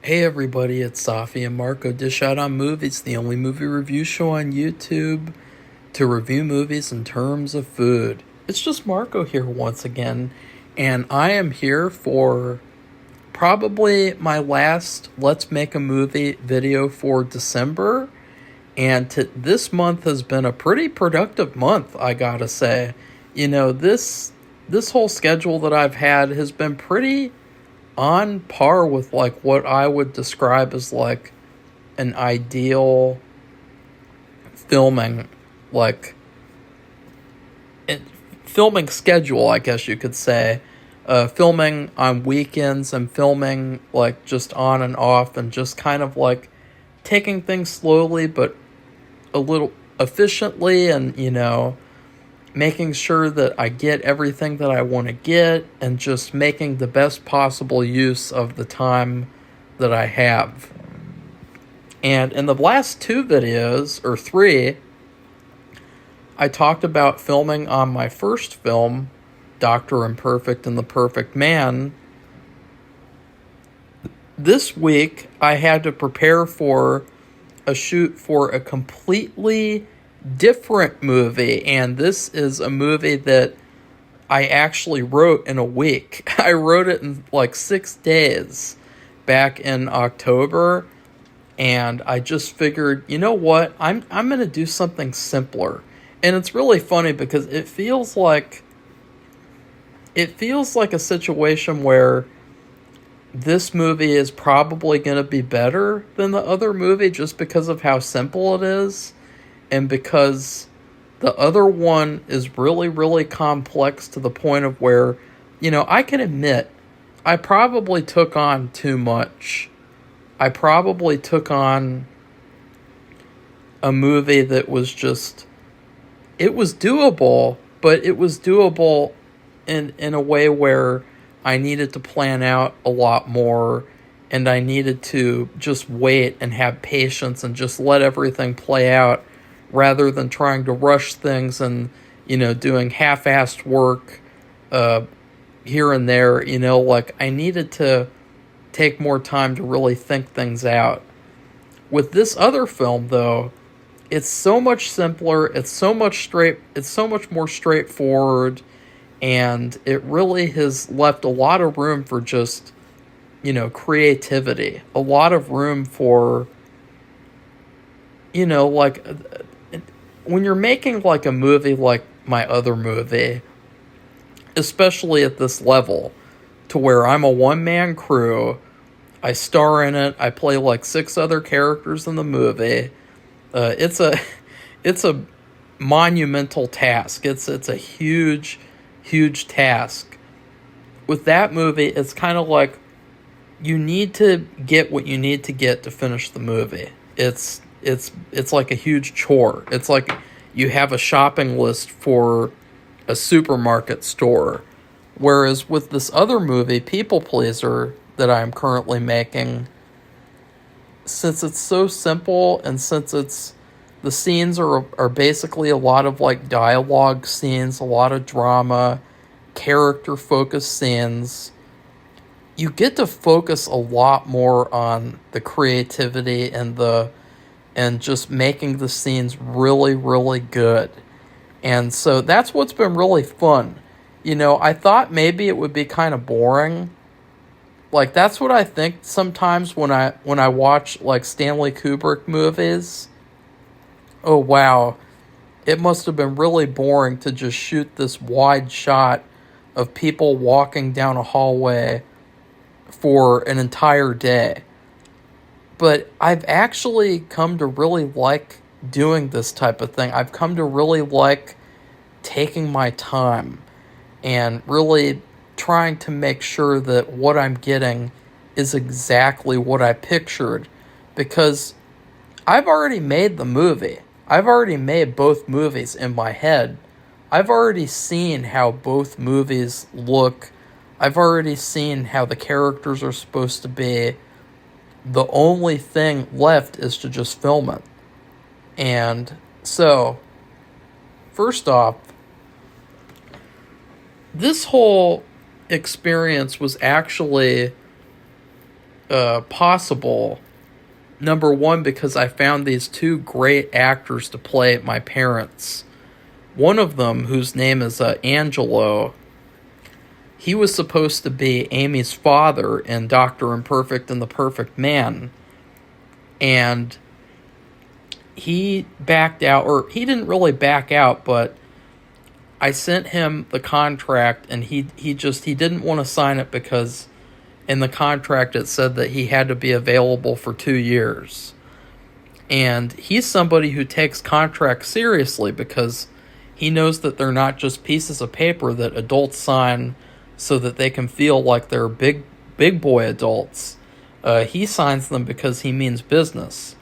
Hey everybody, it's Safi and Marco Dish Out on Movies, the only movie review show on YouTube to review movies in terms of food. It's just Marco here once again, and I am here for probably my last Let's Make a Movie video for December. And this month has been a pretty productive month, I gotta say. This whole schedule that I've had has been pretty on par with like what I would describe as like an ideal filming like it, filming schedule, I guess you could say. Filming on weekends and filming like just on and off and just kind of like taking things slowly but a little efficiently, and making sure that I get everything that I want to get and just making the best possible use of the time that I have. And in the last two videos, or three, I talked about filming on my first film, Dr. Imperfect and the Perfect Man. This week, I had to prepare for a shoot for a completely different movie, and this is a movie that I actually wrote in a week. I wrote it in like 6 days back in October, and I just figured, you know what? I'm going to do something simpler. And it's really funny because it feels like a situation where this movie is probably going to be better than the other movie just because of how simple it is. And because the other one is really, really complex to the point of where, I can admit, I probably took on too much. I probably took on a movie that was just, it was doable, but it was doable in a way where I needed to plan out a lot more, and I needed to just wait and have patience and just let everything play out, rather than trying to rush things and, doing half-assed work here and there. Like, I needed to take more time to really think things out. With this other film, though, it's so much simpler, it's so much more straightforward, and it really has left a lot of room for just, creativity. A lot of room for, like, when you're making like a movie like my other movie, especially at this level, to where I'm a one-man crew, I star in it, I play like 6 other characters in the movie. It's a it's a monumental task. It's a huge task. With that movie, it's kind of like you need to get what you need to get to finish the movie. It's like a huge chore. It's like you have a shopping list for a supermarket store. Whereas with this other movie, People Pleaser, that I'm currently making, since it's so simple and since the scenes are basically a lot of like dialogue scenes, a lot of drama, character focused scenes, you get to focus a lot more on the creativity and just making the scenes really, really good. And so that's what's been really fun. I thought maybe it would be kind of boring. Like, that's what I think sometimes when I watch like Stanley Kubrick movies. Oh wow, it must have been really boring to just shoot this wide shot of people walking down a hallway for an entire day. But I've actually come to really like doing this type of thing. I've come to really like taking my time and really trying to make sure that what I'm getting is exactly what I pictured. Because I've already made the movie. I've already made both movies in my head. I've already seen how both movies look. I've already seen how the characters are supposed to be. The only thing left is to just film it. And so, first off, this whole experience was actually possible. Number one, because I found these two great actors to play my parents. One of them, whose name is Angelo, he was supposed to be Amy's father in Dr. Imperfect and the Perfect Man. And he backed out, or he didn't really back out, but I sent him the contract, and he didn't want to sign it because in the contract it said that he had to be available for 2 years. And he's somebody who takes contracts seriously because he knows that they're not just pieces of paper that adults sign so that they can feel like they're big boy adults. He signs them because he means business.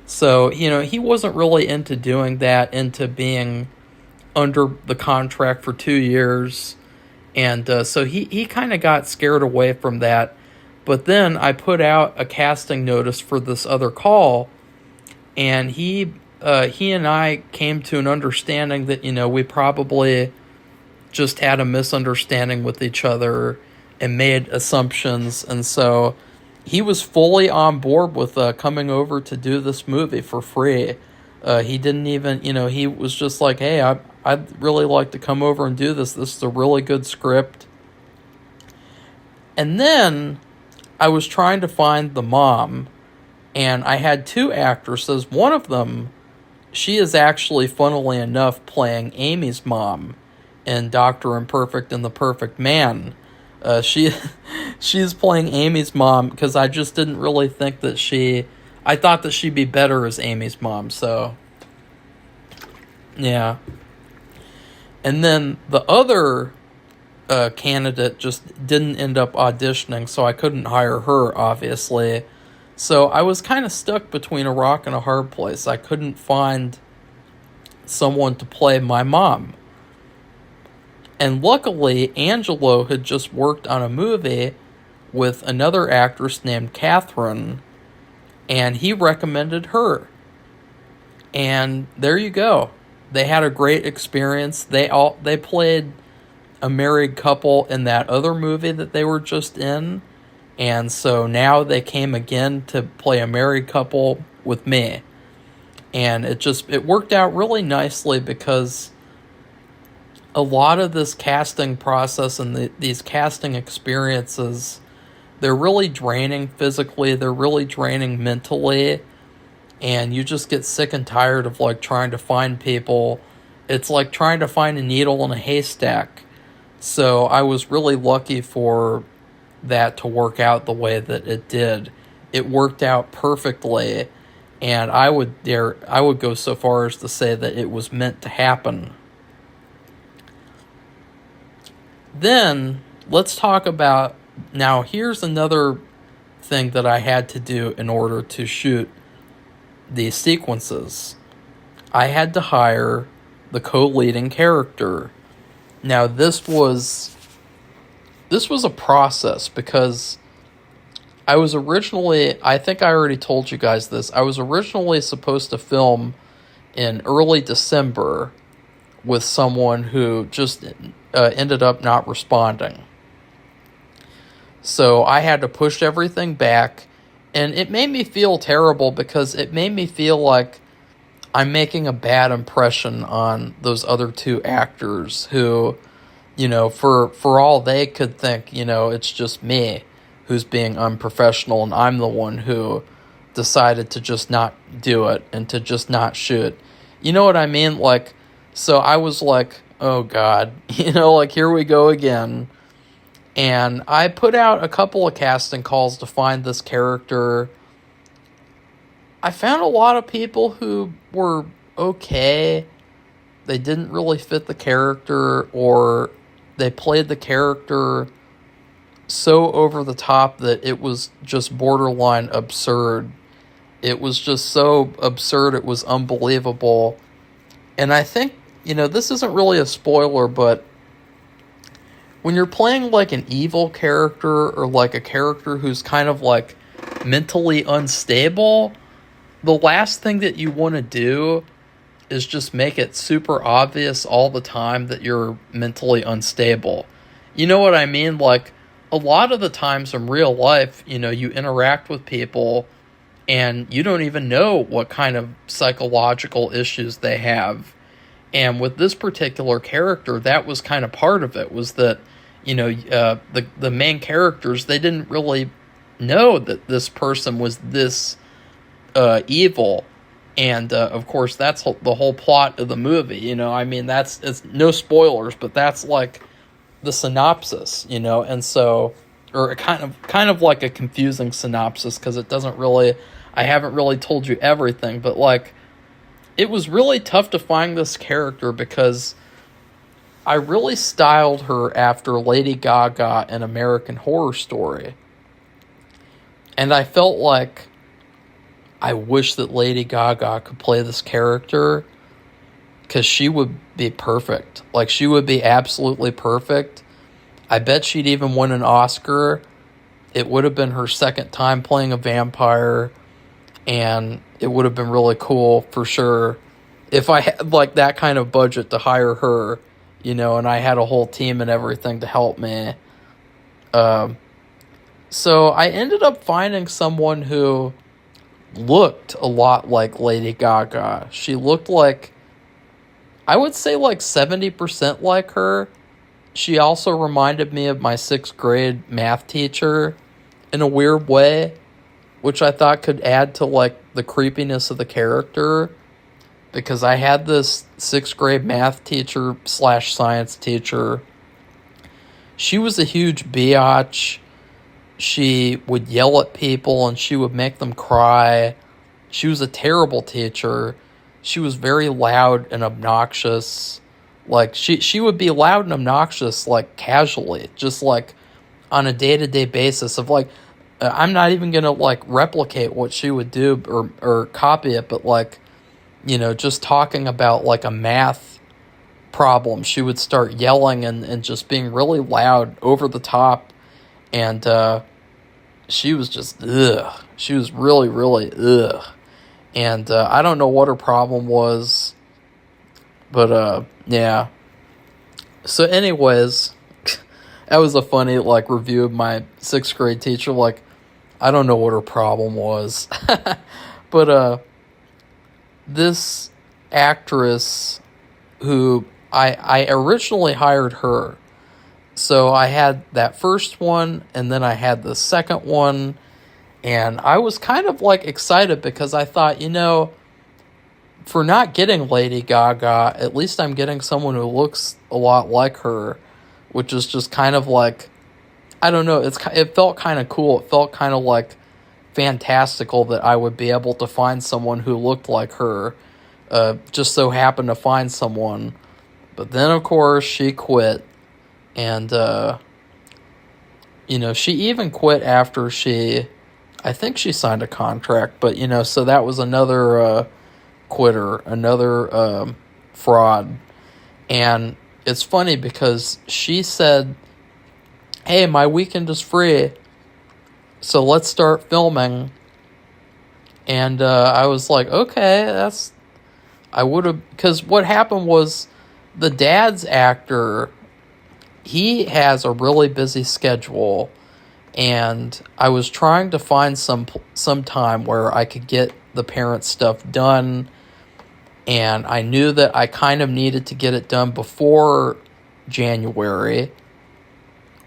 So, he wasn't really into doing that, into being under the contract for 2 years. And so he kind of got scared away from that. But then I put out a casting notice for this other call, and he and I came to an understanding that, we probably just had a misunderstanding with each other and made assumptions. And so he was fully on board with coming over to do this movie for free. He didn't even, he was just like, hey, I'd really like to come over and do this. This is a really good script. And then I was trying to find the mom, and I had two actresses. One of them, she is actually, funnily enough, playing Amy's mom in Dr. Imperfect and the Perfect Man. She's playing Amy's mom because I just didn't really think that I thought that she'd be better as Amy's mom, so yeah. And then the other candidate just didn't end up auditioning, so I couldn't hire her, obviously. So I was kind of stuck between a rock and a hard place. I couldn't find someone to play my mom. And luckily, Angelo had just worked on a movie with another actress named Catherine, and he recommended her. And there you go. They had a great experience. They played a married couple in that other movie that they were just in. And so now they came again to play a married couple with me. And it worked out really nicely because a lot of this casting process and these casting experiences, they're really draining physically, they're really draining mentally, and you just get sick and tired of trying to find people. It's like trying to find a needle in a haystack. So I was really lucky for that to work out the way that it did. It worked out perfectly, and I would go so far as to say that it was meant to happen. Then let's talk about, now here's another thing that I had to do in order to shoot these sequences. I had to hire the co-leading character. Now this was a process because I was originally, I think I already told you guys this, I was originally supposed to film in early December with someone who just ended up not responding. So I had to push everything back, and it made me feel terrible because it made me feel like I'm making a bad impression on those other two actors who, for all they could think, it's just me who's being unprofessional, and I'm the one who decided to just not do it and to just not shoot. You know what I mean? So I was like, oh God, here we go again. And I put out a couple of casting calls to find this character. I found a lot of people who were okay. They didn't really fit the character, or they played the character so over the top that it was just borderline absurd. It was just so absurd, it was unbelievable. And I think, this isn't really a spoiler, but when you're playing an evil character or a character who's kind of mentally unstable, the last thing that you want to do is just make it super obvious all the time that you're mentally unstable. You know what I mean? A a lot of the times in real life, you interact with people and you don't even know what kind of psychological issues they have. And with this particular character, that was kind of part of it, was that, the main characters, they didn't really know that this person was this evil. And, of course, that's the whole plot of the movie, I mean, it's no spoilers, but that's, like, the synopsis, and so, or kind of like a confusing synopsis, because I haven't really told you everything, but, like, it was really tough to find this character because I really styled her after Lady Gaga in American Horror Story. And I felt like I wish that Lady Gaga could play this character, because she would be perfect. Like, she would be absolutely perfect. I bet she'd even win an Oscar. It would have been her second time playing a vampire, and it would have been really cool for sure if I had, like, that kind of budget to hire her, and I had a whole team and everything to help me. So I ended up finding someone who looked a lot like Lady Gaga. She looked like, I would say, like 70% like her. She also reminded me of my 6th grade math teacher in a weird way, which I thought could add to, like, the creepiness of the character, because I had this 6th grade math teacher / science teacher. She was a huge biatch. She would yell at people and she would make them cry. She was a terrible teacher. She was very loud and obnoxious. Like, she would be loud and obnoxious, like, casually, just, like, on a day-to-day basis of, like, I'm not even going to, like, replicate what she would do or copy it, but, like, just talking about, like, a math problem, she would start yelling and just being really loud, over the top, and she was just, ugh. She was really, really, ugh. And I don't know what her problem was, but, yeah. So anyways, that was a funny, like, review of my 6th grade teacher. Like, I don't know what her problem was. But, this actress who I originally hired her. So I had that first one, and then I had the second one, and I was kind of, like, excited because I thought, for not getting Lady Gaga, at least I'm getting someone who looks a lot like her, which is just kind of like, I don't know, it felt kind of cool. It felt kind of, like, fantastical that I would be able to find someone who looked like her. Just so happened to find someone. But then, of course, she quit. And, she even quit after I think she signed a contract. But, so that was another quitter, another fraud. And it's funny because she said, hey, my weekend is free, so let's start filming. And I was like, okay, I would have, because what happened was the dad's actor, he has a really busy schedule, and I was trying to find some time where I could get the parent stuff done, and I knew that I kind of needed to get it done before January.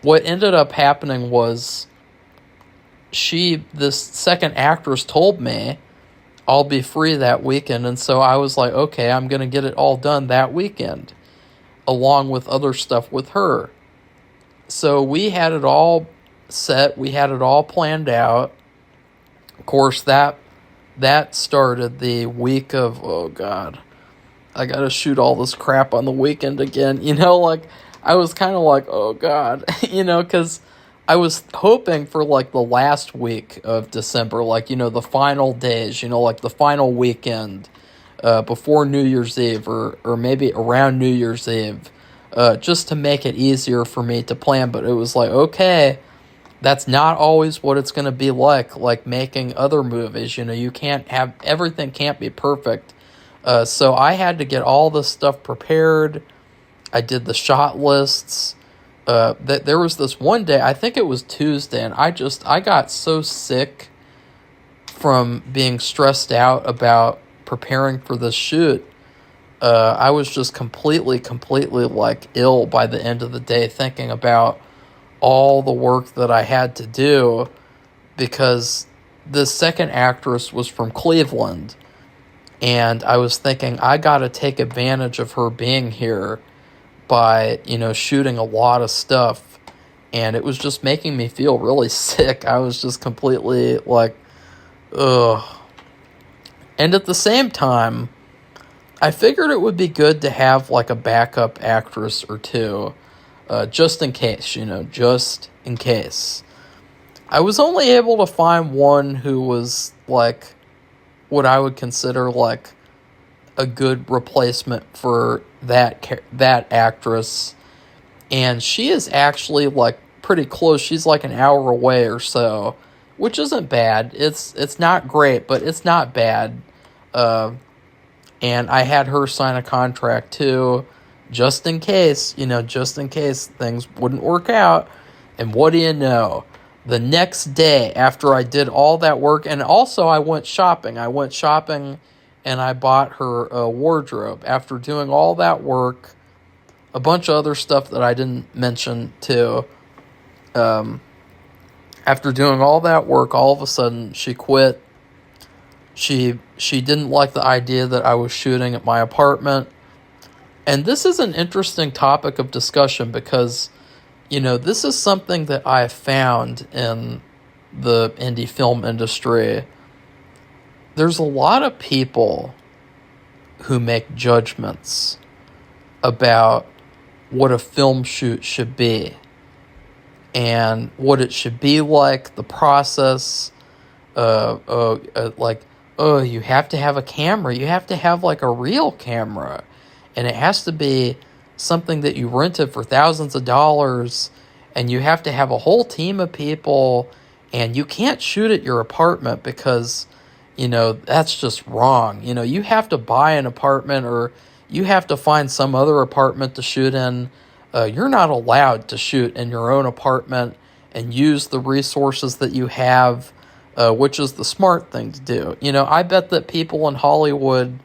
What ended up happening was this second actress told me I'll be free that weekend, and so I was like, okay, I'm going to get it all done that weekend, along with other stuff with her. So we had it all set, we had it all planned out. Of course, that started the week of, oh God, I got to shoot all this crap on the weekend again. Like, I was kind of like, oh God, because I was hoping for, like, the last week of December, like, the final days, like the final weekend before New Year's Eve or maybe around New Year's Eve, just to make it easier for me to plan. But it was like, okay, that's not always what it's going to be like making other movies. You can't have, everything can't be perfect. So I had to get all this stuff prepared. I did the shot lists. that there was this one day, I think it was Tuesday, and I got so sick from being stressed out about preparing for this shoot. I was just completely like ill by the end of the day, thinking about all the work that I had to do, because the second actress was from Cleveland, and I was thinking, I got to take advantage of her being here by, shooting a lot of stuff. And it was just making me feel really sick. I was just completely like, ugh. And at the same time, I figured it would be good to have like a backup actress or two, just in case, just in case. I was only able to find one who was like what I would consider like a good replacement for that actress, and she is actually like pretty close. She's like an hour away or so, which isn't bad. It's not great, but it's not bad. And I had her sign a contract too, just in case things wouldn't work out. And what do you know? The next day after I did all that work, and also I went shopping. And I bought her a wardrobe. After doing all that work, a bunch of other stuff that I didn't mention too. After doing all that work, all of a sudden she quit. She didn't like the idea that I was shooting at my apartment. And this is an interesting topic of discussion because, this is something that I found in the indie film industry. There's a lot of people who make judgments about what a film shoot should be and what it should be like, the process, you have to have a camera. You have to have like a real camera, and it has to be something that you rented for thousands of dollars, and you have to have a whole team of people, and you can't shoot at your apartment because that's just wrong. You have to buy an apartment, or you have to find some other apartment to shoot in. You're not allowed to shoot in your own apartment and use the resources that you have, which is the smart thing to do. I bet that people in Hollywood,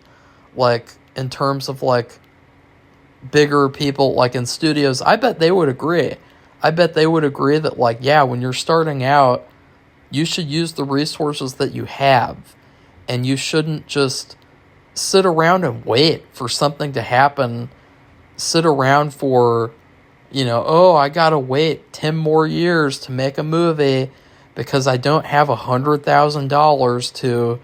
like in terms of like bigger people, like in studios, I bet they would agree. I bet they would agree that like, yeah, when you're starting out, you should use the resources that you have. And you shouldn't just sit around and wait for something to happen. Sit around for, I gotta wait 10 more years to make a movie because I don't have $100,000 to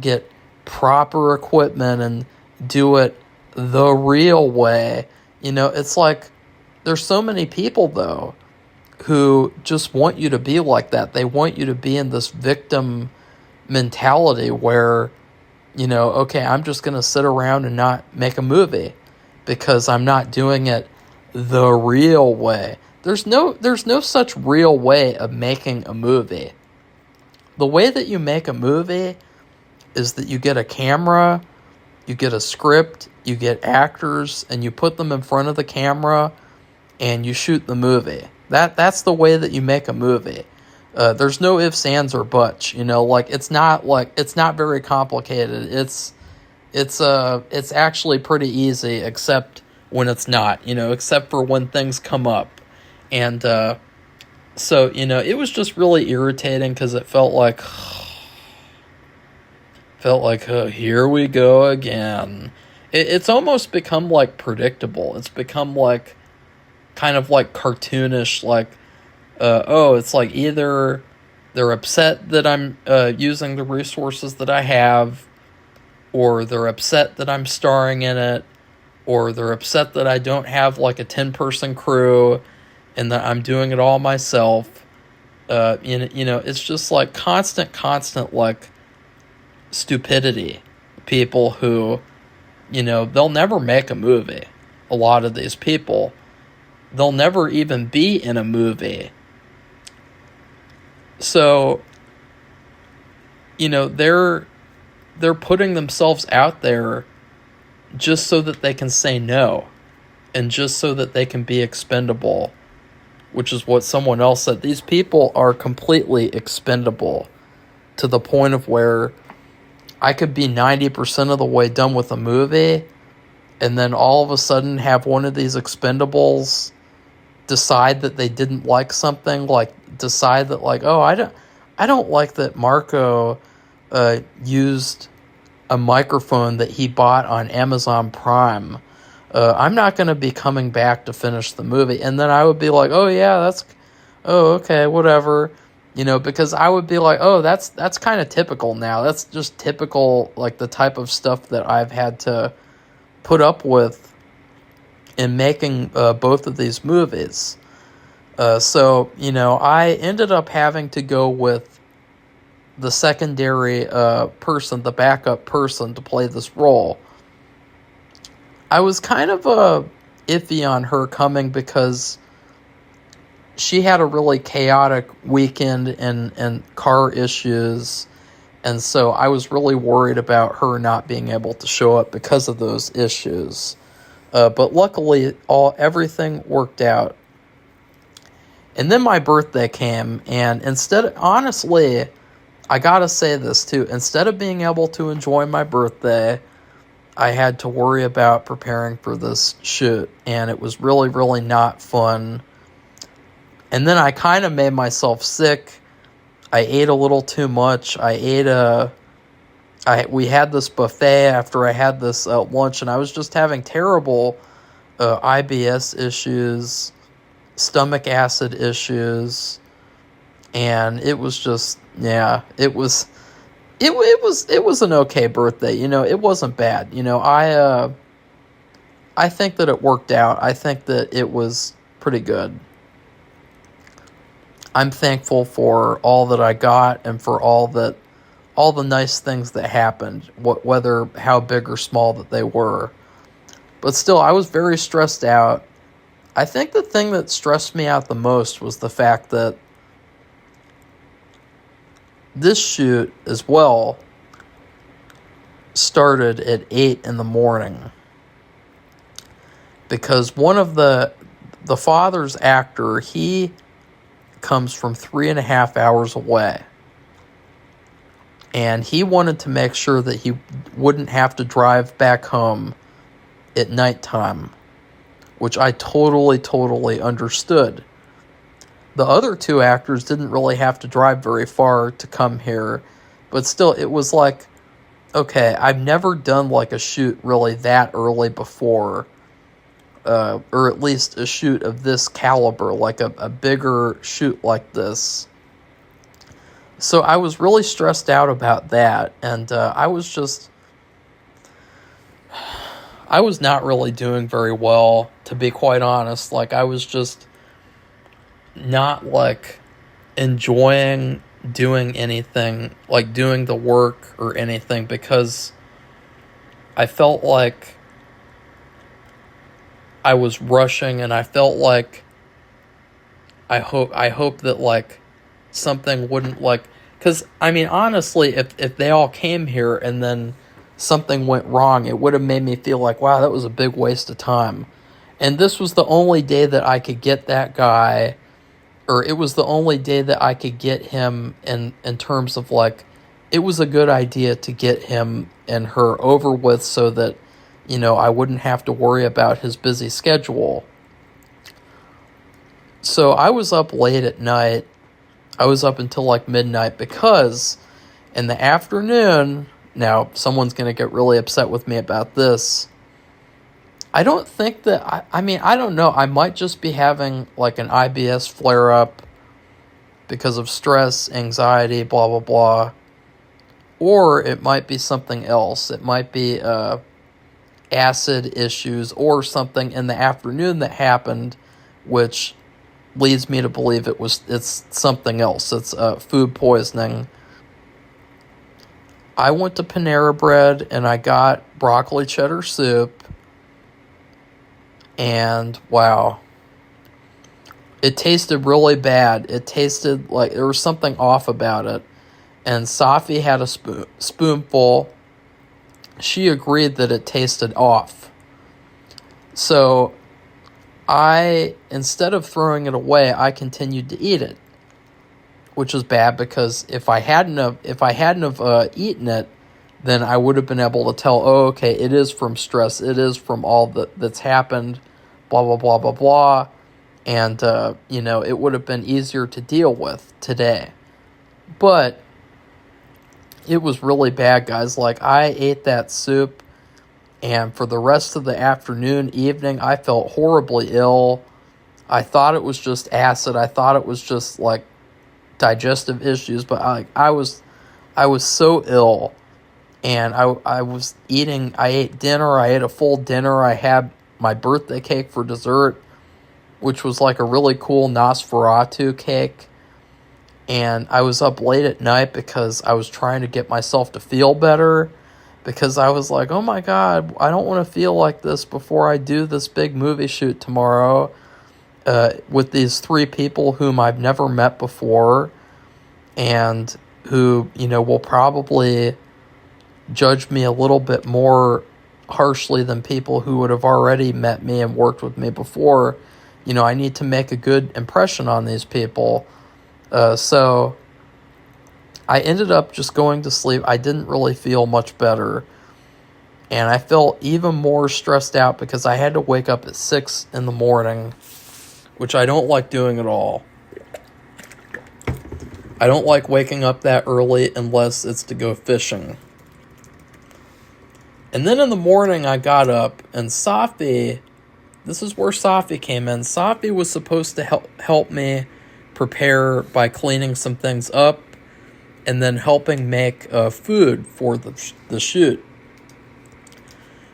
get proper equipment and do it the real way. It's like there's so many people though who just want you to be like that. They want you to be in this victim mentality where, okay, I'm just going to sit around and not make a movie because I'm not doing it the real way. There's no such real way of making a movie. The way that you make a movie is that you get a camera, you get a script, you get actors, and you put them in front of the camera and you shoot the movie. That's the way that you make a movie. There's no ifs, ands, or buts. It's not very complicated. It's actually pretty easy, except when it's not. Except for when things come up, and so it was just really irritating because it felt like here we go again. It's almost become like predictable. It's become like kind of like cartoonish, like. It's like either they're upset that I'm using the resources that I have, or they're upset that I'm starring in it, or they're upset that I don't have like a 10-person crew and that I'm doing it all myself. It's just like constant like stupidity. People who, they'll never make a movie. A lot of these people, they'll never even be in a movie. So, they're putting themselves out there just so that they can say no. and just so that they can be expendable, which is what someone else said. These people are completely expendable to the point of where I could be 90% of the way done with a movie and then all of a sudden have one of these expendables decide that they didn't like something, like decide that like, oh, I don't like that Marco used a microphone that he bought on Amazon Prime. I'm not going to be coming back to finish the movie. And then I would be like, oh yeah, okay, whatever. Because I would be like, oh, that's kind of typical now. That's just typical, like the type of stuff that I've had to put up with in making both of these movies. So, I ended up having to go with the secondary person, the backup person to play this role. I was kind of iffy on her coming because she had a really chaotic weekend and car issues, and so I was really worried about her not being able to show up because of those issues. But luckily, everything worked out. And then my birthday came, and honestly, I gotta say this too, instead of being able to enjoy my birthday, I had to worry about preparing for this shoot, and it was really, really not fun. And then I kind of made myself sick. I ate a little too much. We had this buffet after I had this lunch, and I was just having terrible IBS issues, stomach acid issues, and it was just, yeah, it was an okay birthday. It wasn't bad. I think that it worked out. I think that it was pretty good. I'm thankful for all that I got and for all the nice things that happened, whether how big or small that they were. But still, I was very stressed out. I think the thing that stressed me out the most was the fact that this shoot as well started at 8 in the morning. Because one of the father's actor, he comes from 3.5 hours away. And he wanted to make sure that he wouldn't have to drive back home at nighttime, which I totally understood. The other two actors didn't really have to drive very far to come here, but still, it was like, okay, I've never done like a shoot really that early before, or at least a shoot of this caliber, like a bigger shoot like this. So I was really stressed out about that, and I was not really doing very well, to be quite honest. Like, I was just not, like, enjoying doing anything, like doing the work or anything, because I felt like I was rushing, and I felt like I hope that, like, something wouldn't, like, because, I mean, honestly, if they all came here and then something went wrong, it would have made me feel like, wow, that was a big waste of time. And this was the only day that I could get that guy, or it was the only day that I could get him in terms of, like, it was a good idea to get him and her over with so that, I wouldn't have to worry about his busy schedule. So I was up late at night. I was up until like midnight because in the afternoon, now someone's going to get really upset with me about this. I don't think that, I mean, I don't know. I might just be having like an IBS flare up because of stress, anxiety, blah, blah, blah. Or it might be something else. It might be acid issues or something in the afternoon that happened, which leads me to believe it's something else. It's food poisoning. I went to Panera Bread and I got broccoli cheddar soup, and wow, it tasted really bad. It tasted like there was something off about it. And Safi had a spoonful. She agreed that it tasted off. So instead of throwing it away, I continued to eat it, which was bad because if I hadn't have eaten it, then I would have been able to tell, oh, okay, it is from stress, it is from all that's happened, blah blah blah blah blah, and it would have been easier to deal with today. But it was really bad, guys. Like, I ate that soup, and for the rest of the afternoon, evening, I felt horribly ill. I thought it was just acid. I thought it was just like digestive issues, but I was so ill, and I ate dinner. I ate a full dinner. I had my birthday cake for dessert, which was like a really cool Nosferatu cake. And I was up late at night because I was trying to get myself to feel better, because I was like, oh my God, I don't want to feel like this before I do this big movie shoot tomorrow with these 3 people whom I've never met before, and who, will probably judge me a little bit more harshly than people who would have already met me and worked with me before. I need to make a good impression on these people. So I ended up just going to sleep. I didn't really feel much better. And I felt even more stressed out because I had to wake up at 6 in the morning, which I don't like doing at all. I don't like waking up that early unless it's to go fishing. And then in the morning I got up, and Safi, this is where Safi came in. Safi was supposed to help me prepare by cleaning some things up and then helping make food for the shoot.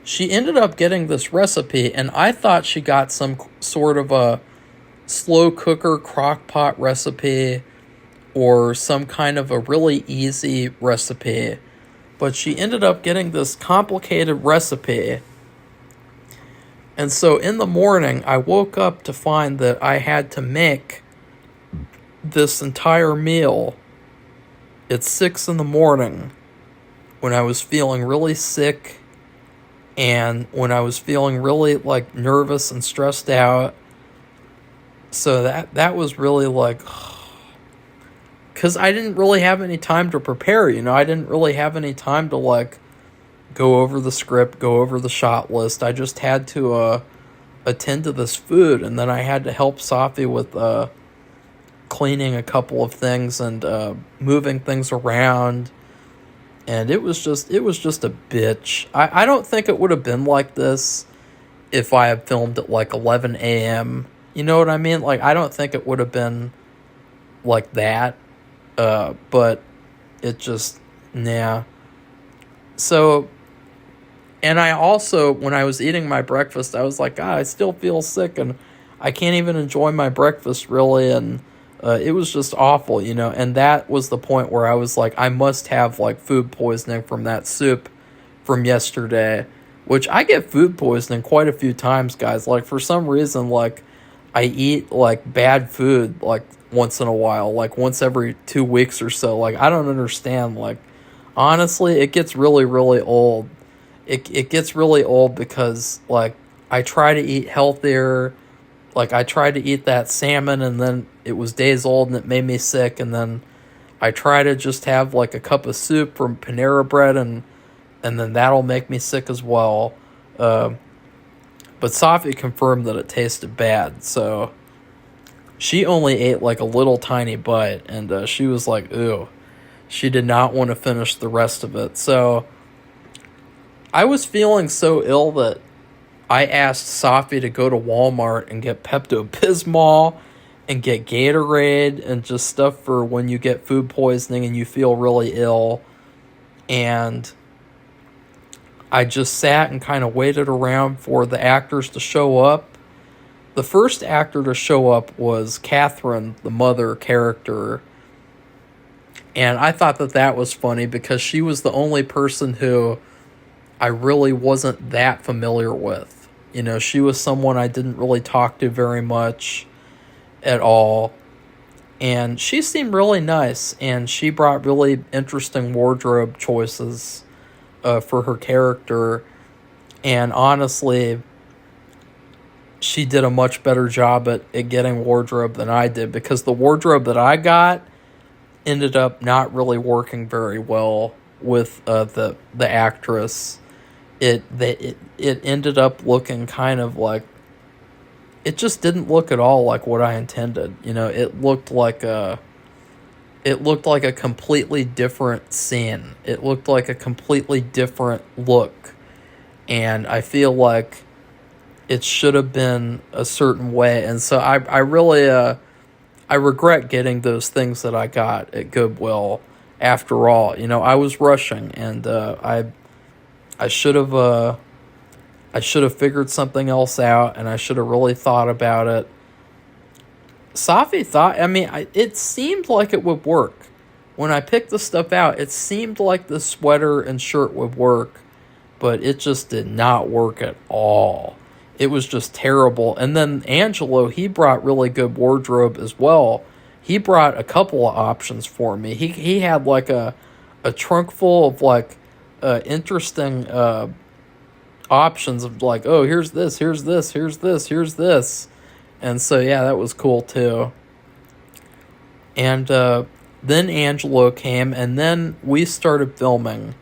She ended up getting this recipe, and I thought she got some sort of a slow cooker crock pot recipe or some kind of a really easy recipe, but she ended up getting this complicated recipe. And so in the morning, I woke up to find that I had to make this entire meal at 6 in the morning, when I was feeling really sick and when I was feeling really like nervous and stressed out. So that was really like, because I didn't really have any time to prepare, I didn't really have any time to like go over the script, go over the shot list. I just had to attend to this food, and then I had to help Safi with cleaning a couple of things and moving things around, and it was just a bitch. I don't think it would have been like this if I had filmed at like 11 a.m. You know what I mean? Like, I don't think it would have been like that, but it just, yeah. So, and I also, when I was eating my breakfast, I was like, God, I still feel sick, and I can't even enjoy my breakfast really, and it was just awful, and that was the point where I was like, I must have like food poisoning from that soup from yesterday, which I get food poisoning quite a few times, guys. Like, for some reason, like, I eat like bad food like once in a while, like once every 2 weeks or so. Like, I don't understand. Like, honestly, it gets really, really old. It gets really old because like I try to eat healthier. Like, I tried to eat that salmon, and then it was days old, and it made me sick. And then I try to just have, like, a cup of soup from Panera Bread, and then that'll make me sick as well. But Safi confirmed that it tasted bad, so she only ate, like, a little tiny bite, and she was like, ooh. She did not want to finish the rest of it. So I was feeling so ill that I asked Safi to go to Walmart and get Pepto-Bismol and get Gatorade and just stuff for when you get food poisoning and you feel really ill. And I just sat and kind of waited around for the actors to show up. The first actor to show up was Catherine, the mother character. And I thought that was funny because she was the only person who I really wasn't that familiar with. She was someone I didn't really talk to very much at all. And she seemed really nice, and she brought really interesting wardrobe choices for her character. And honestly, she did a much better job at getting wardrobe than I did, because the wardrobe that I got ended up not really working very well with the actress. It ended up looking kind of like, it just didn't look at all like what I intended. It looked like a completely different scene. It looked like a completely different look. And I feel like it should have been a certain way. And so I really I regret getting those things that I got at Goodwill. After all, I was rushing, and I should have figured something else out, and I should have really thought about it. Safi thought, it seemed like it would work. When I picked the stuff out, it seemed like the sweater and shirt would work, but it just did not work at all. It was just terrible. And then Angelo, he brought really good wardrobe as well. He brought a couple of options for me. He had like a trunk full of like interesting options of like, oh, here's this, here's this, here's this, here's this. And so, yeah, that was cool too. And then Angelo came, and then we started filming.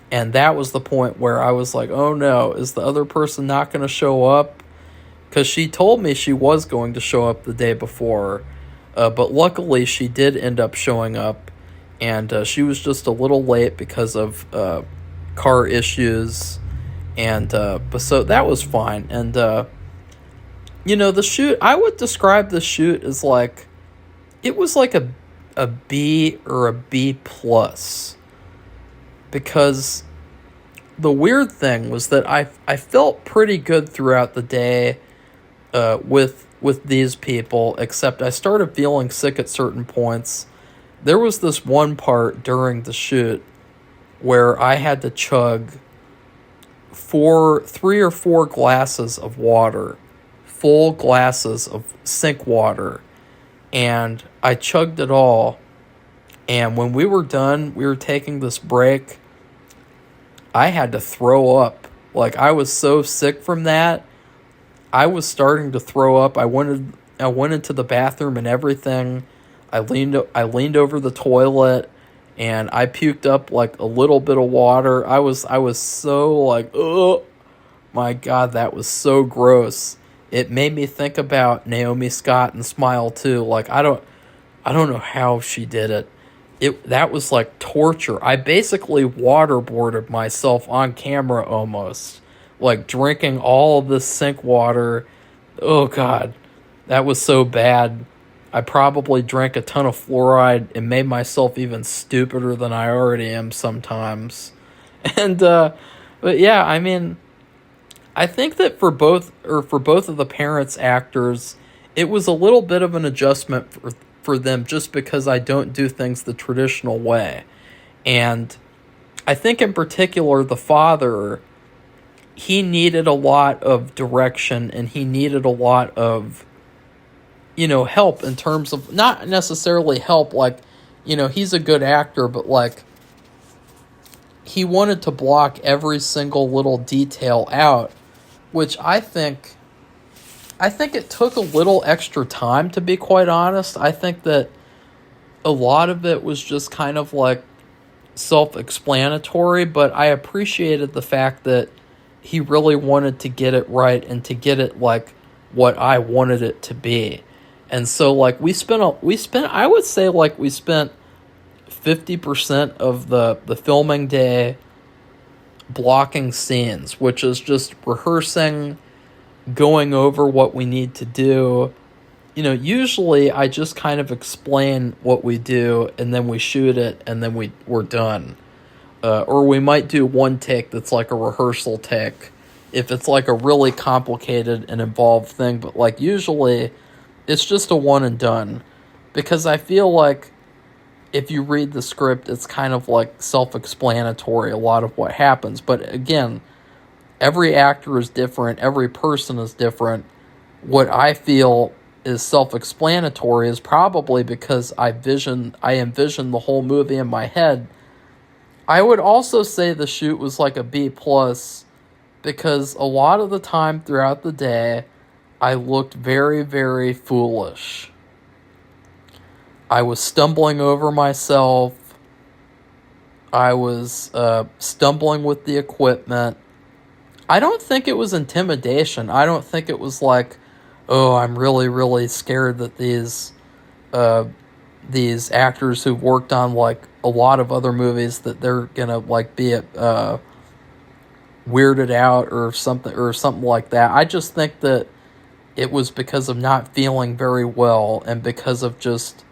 And that was the point where I was like, oh no, is the other person not going to show up? Because she told me she was going to show up the day before. But luckily, she did end up showing up. And she was just a little late because of car issues. And but so that was fine. And, the shoot, I would describe the shoot as like, it was like a B or a B plus. Because the weird thing was that I felt pretty good throughout the day with these people, except I started feeling sick at certain points. There was this one part during the shoot where I had to chug 3 or 4 glasses of water, full glasses of sink water, and I chugged it all. And when we were done, we were taking this break, I had to throw up. Like, I was so sick from that. I was starting to throw up. I went into the bathroom and everything. I leaned over the toilet, and I puked up like a little bit of water. I was so like, oh my God, that was so gross. It made me think about Naomi Scott and Smile 2. Like, I don't know how she did it. That was like torture. I basically waterboarded myself on camera almost. Like, drinking all of this sink water. Oh God, that was so bad. I probably drank a ton of fluoride and made myself even stupider than I already am sometimes. And but yeah, I think that for both of the parents' actors, it was a little bit of an adjustment for them, just because I don't do things the traditional way. And I think in particular the father, he needed a lot of direction, and he needed a lot of, help in terms of, not necessarily help, like, he's a good actor, but like, he wanted to block every single little detail out, which I think it took a little extra time, to be quite honest. I think that a lot of it was just kind of like self-explanatory, but I appreciated the fact that he really wanted to get it right and to get it like what I wanted it to be. And so like we spent 50% of the filming day blocking scenes, which is just rehearsing, going over what we need to do. Usually I just kind of explain what we do, and then we shoot it, and then we're done. Or we might do one take that's like a rehearsal take if it's like a really complicated and involved thing. But like usually it's just a one and done, because I feel like if you read the script, it's kind of like self-explanatory, a lot of what happens. But again, every actor is different. Every person is different. What I feel is self-explanatory is probably because I envision the whole movie in my head. I would also say the shoot was like a B plus, because a lot of the time throughout the day, I looked very, very foolish. I was stumbling over myself. I was stumbling with the equipment. I don't think it was intimidation. I don't think it was like, oh, I'm really, really scared that these actors who've worked on like a lot of other movies that they're gonna like be weirded out or something like that. I just think that it was because of not feeling very well and because of just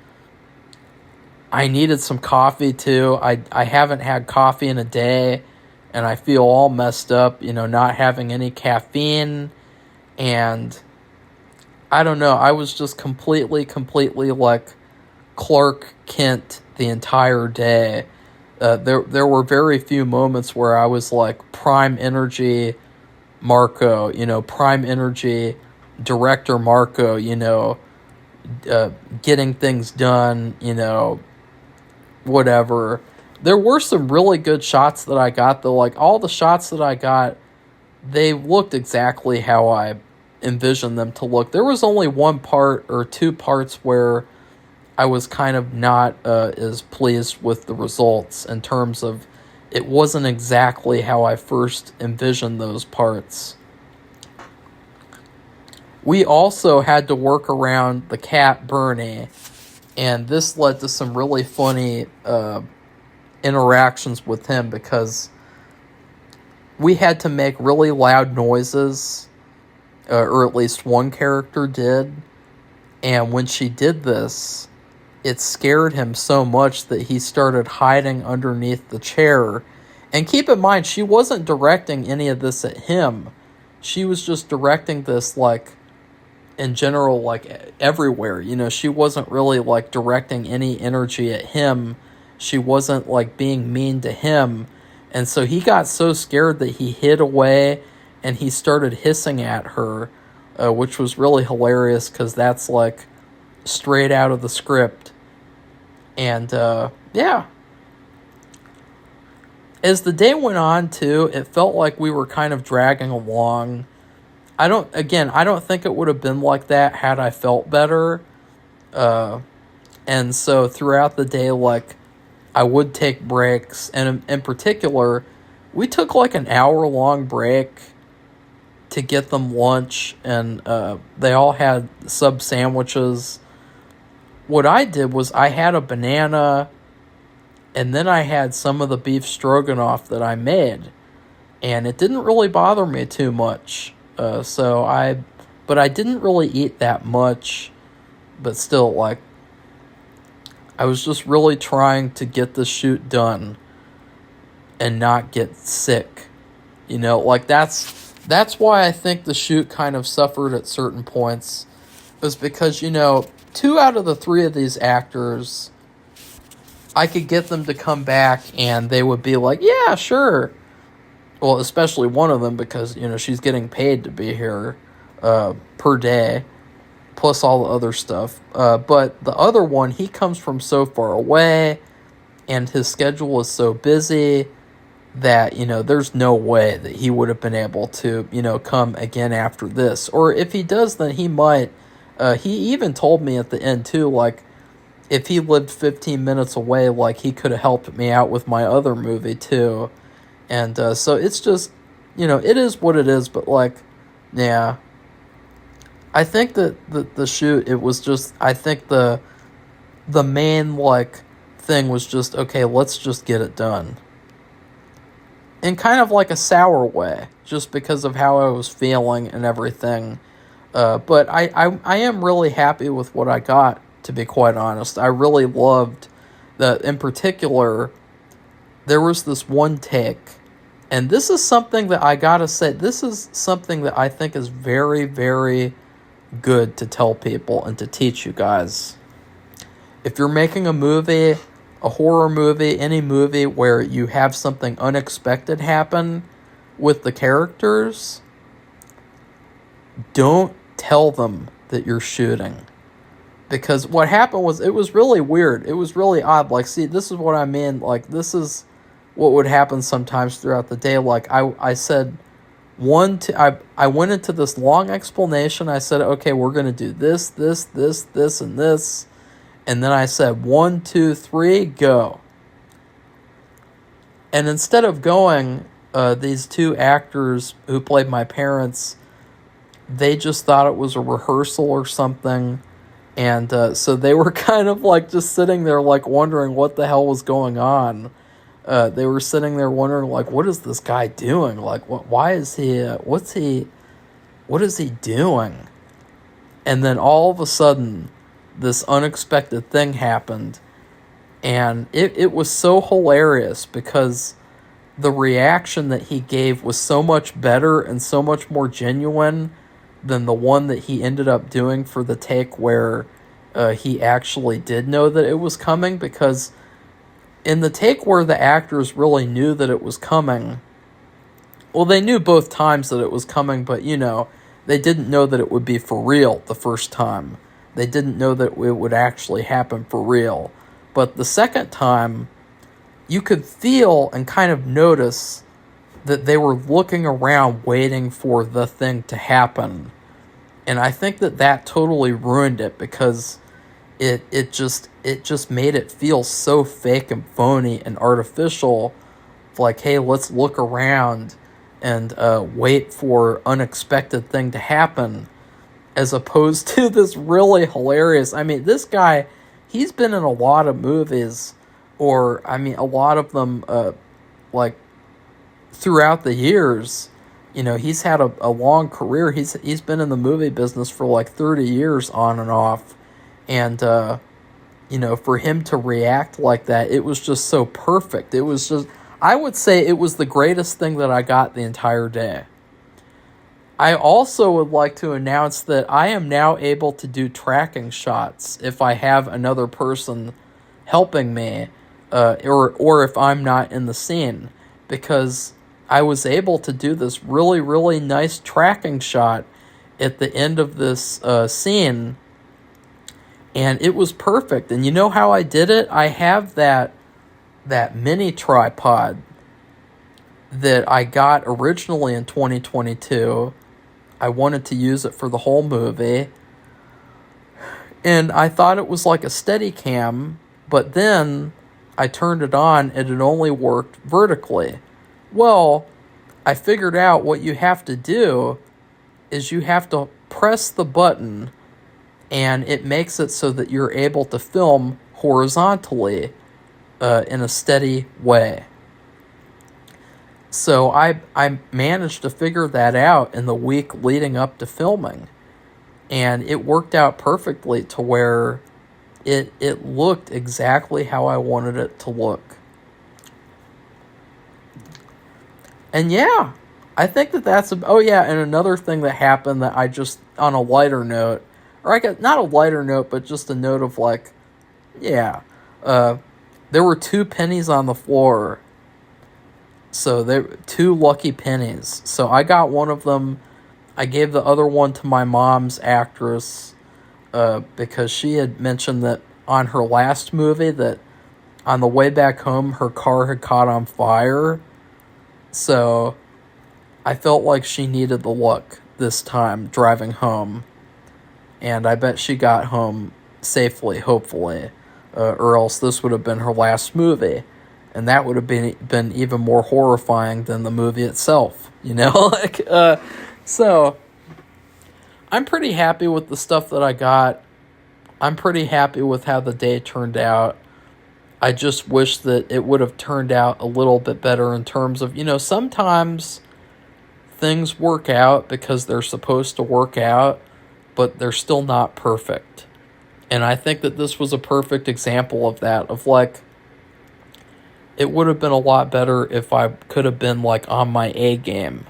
I needed some coffee too. I haven't had coffee in a day and I feel all messed up, not having any caffeine, and I don't know, I was just completely like Clark Kent the entire day. There were very few moments where I was like prime energy Marco, prime energy director Marco, getting things done, whatever. There were some really good shots that I got, though. Like, all the shots that I got, they looked exactly how I envisioned them to look. There was only one part or two parts where I was kind of not as pleased with the results in terms of it wasn't exactly how I first envisioned those parts. We also had to work around the cat Bernie, and this led to some really funny interactions with him because we had to make really loud noises, or at least one character did, and when she did this, it scared him so much that he started hiding underneath the chair. And keep in mind, she wasn't directing any of this at him. She was just directing this, like, in general, like, everywhere. She wasn't really, like, directing any energy at him. She wasn't, like, being mean to him. And so he got so scared that he hid away and he started hissing at her, which was really hilarious because that's, like, straight out of the script. And, yeah. As the day went on, too, it felt like we were kind of dragging along. I don't think it would have been like that had I felt better. And so throughout the day, like, I would take breaks. And in particular, we took like an hour-long break to get them lunch. And they all had sub sandwiches. What I did was I had a banana, and then I had some of the beef stroganoff that I made. And it didn't really bother me too much. But I didn't really eat that much, but still, like, I was just really trying to get the shoot done and not get sick. Like, that's why I think the shoot kind of suffered at certain points, was because, 2 out of the 3 of these actors, I could get them to come back and they would be like, yeah, sure. Well, especially one of them because, she's getting paid to be here per day, plus all the other stuff. But the other one, he comes from so far away, and his schedule is so busy that, there's no way that he would have been able to, come again after this. Or if he does, then he might. He even told me at the end, too, like, if he lived 15 minutes away, like, he could have helped me out with my other movie, too. And so it's just, it is what it is, but, like, yeah. I think that the shoot, it was just, I think the main, like, thing was just, okay, let's just get it done. In kind of like a sour way, just because of how I was feeling and everything. But I am really happy with what I got, to be quite honest. I really loved that, in particular, there was this one take, and this is something that I gotta say, this is something that I think is very, very good to tell people and to teach you guys. If you're making a movie, a horror movie, any movie where you have something unexpected happen with the characters, don't tell them that you're shooting. Because what happened was, it was really weird. It was really odd. Like, see, this is what I mean. Like, this is what would happen sometimes throughout the day. Like, I said, I went into this long explanation. I said, okay, we're going to do this, and this. And then I said, 1, 2, 3, go. And instead of going, these two actors who played my parents, they just thought it was a rehearsal or something. And so they were kind of like just sitting there like wondering what the hell was going on. They were sitting there wondering like, what is this guy doing? Like, why is he, what is he doing? And then all of a sudden, this unexpected thing happened. And it was so hilarious because the reaction that he gave was so much better and so much more genuine than the one that he ended up doing for the take where he actually did know that it was coming. Because in the take where the actors really knew that it was coming, well, they knew both times that it was coming, but, they didn't know that it would be for real the first time. They didn't know that it would actually happen for real. But the second time, you could feel and kind of notice that they were looking around waiting for the thing to happen. And I think that totally ruined it because it just made it feel so fake and phony and artificial. Like, hey, let's look around and wait for unexpected thing to happen, as opposed to this really hilarious. I mean, this guy, he's been in a lot of movies, or I mean, a lot of them, like throughout the years. He's had a long career. He's been in the movie business for like 30 years on and off, and for him to react like that, it was just so perfect. It was just, I would say it was the greatest thing that I got the entire day. I also would like to announce that I am now able to do tracking shots if I have another person helping me, or if I'm not in the scene, because I was able to do this really, really nice tracking shot at the end of this scene, and it was perfect. And you know how I did it? I have that mini tripod that I got originally in 2022. I wanted to use it for the whole movie, and I thought it was like a Steadicam, but then I turned it on and it only worked vertically. Well, I figured out what you have to do is you have to press the button, and it makes it so that you're able to film horizontally in a steady way. So I managed to figure that out in the week leading up to filming, and it worked out perfectly to where it looked exactly how I wanted it to look. And yeah, I think that's oh yeah, and another thing that happened that I just, on a lighter note, or I guess not a lighter note, but just a note of like, yeah, there were 2 pennies on the floor. So there 2 lucky pennies. So I got one of them. I gave the other one to my mom's actress, because she had mentioned that on her last movie that on the way back home her car had caught on fire. So I felt like she needed the luck this time driving home. And I bet she got home safely, hopefully. Or else this would have been her last movie. And that would have been even more horrifying than the movie itself, So I'm pretty happy with the stuff that I got. I'm pretty happy with how the day turned out. I just wish that it would have turned out a little bit better in terms of, sometimes things work out because they're supposed to work out, but they're still not perfect. And I think that this was a perfect example of that, of like, it would have been a lot better if I could have been like on my A game.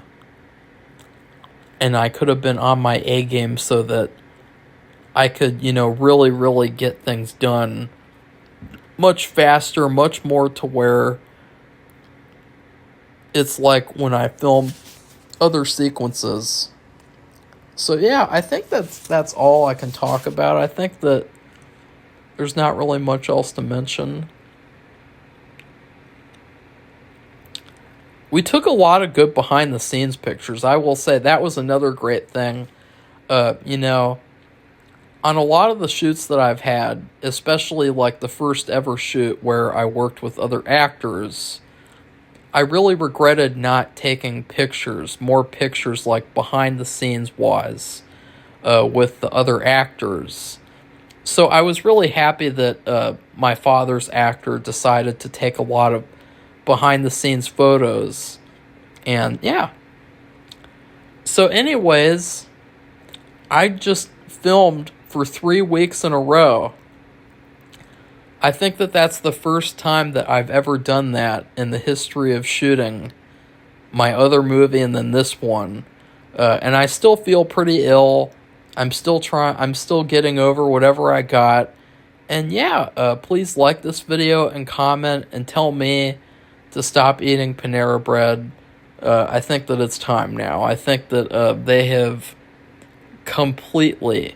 And I could have been on my A game so that I could, really, really get things done much faster, much more to where it's like when I film other sequences. So yeah, I think that's all I can talk about. I think that there's not really much else to mention. we took a lot of good behind the scenes pictures. I will say that was another great thing. You know, on a lot of the shoots that I've had, especially like the first ever shoot where I worked with other actors, I really regretted not taking pictures, more pictures like behind the scenes wise, with the other actors. So I was really happy that my father's actor decided to take a lot of behind the scenes photos. And yeah. So anyways, I just filmed for 3 weeks in a row. I think that that's the first time that I've ever done that in the history of shooting my other movie and then this one. And I still feel pretty ill. I'm still getting over whatever I got. And yeah, please like this video and comment and tell me to stop eating Panera Bread. I think that it's time now. I think that they have completely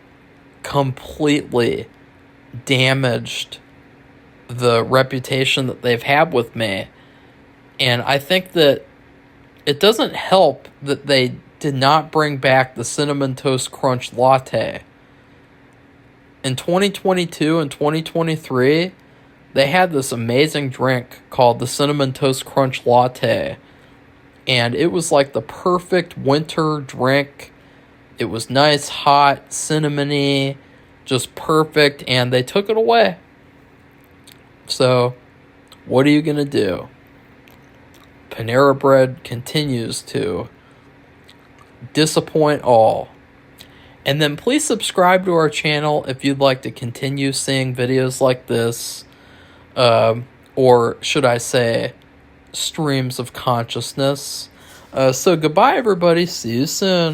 damaged the reputation that they've had with me. And I think that it doesn't help that they did not bring back the Cinnamon Toast Crunch Latte. In 2022 and 2023, they had this amazing drink called the Cinnamon Toast Crunch Latte. And it was like the perfect winter drink. It was nice, hot, cinnamony, just perfect, and they took it away. So, what are you going to do? Panera Bread continues to disappoint all. And then please subscribe to our channel if you'd like to continue seeing videos like this. Or should I say, streams of consciousness. So goodbye, everybody. See you soon.